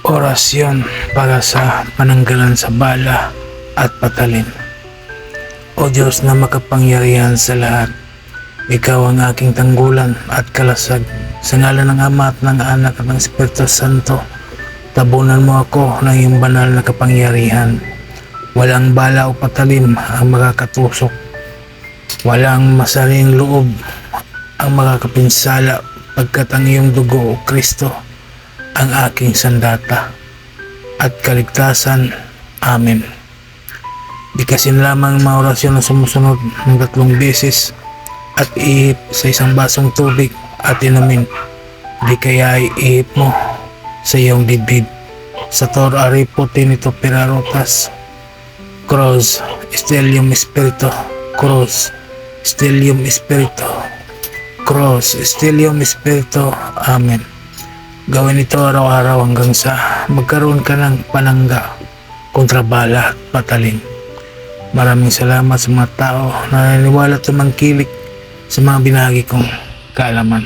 Orasyon para sa pananggalan sa bala at patalim. O Diyos na makapangyarihan sa lahat, Ikaw ang aking tanggulan at kalasag. Sa ngalan ng Ama at ng Anak at ng Espiritu Santo, tabunan mo ako ng iyong banal na kapangyarihan. Walang bala o patalim ang makakatusok. Walang masaring loob ang makakapinsala pagkat ang iyong dugo o Kristo ang aking sandata at kaligtasan. Amen. Bigkasin lamang ang mga orasyon na sumusunod ng 3 beses at ihip sa isang basong tubig at inumin. Di kaya ihip mo sa iyong dibdib. Sator Aripo Tinito Pirarotas. Cross Stellium Spirito. Cross Stellium Spirito. Cross Stellium Spirito. Amen. Gawin ito araw-araw hanggang sa magkaroon ka ng panangga kontra bala at patalim. Maraming salamat sa mga tao na naniniwala at tumangkilik sa mga binahagi kong kaalaman.